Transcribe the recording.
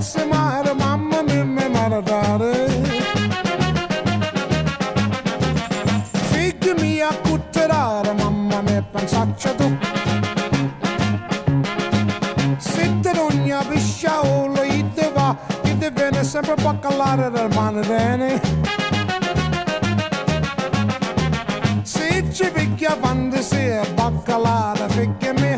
pezzi mare, mamma mia mi maradare. Figli mia cutterare, mamma mia pensaccia tu. Sitte ogni pisciaolo, ite va, ite viene sempre baccalare del mano bene. Se ci picchia fantasia, baccalare, figli mia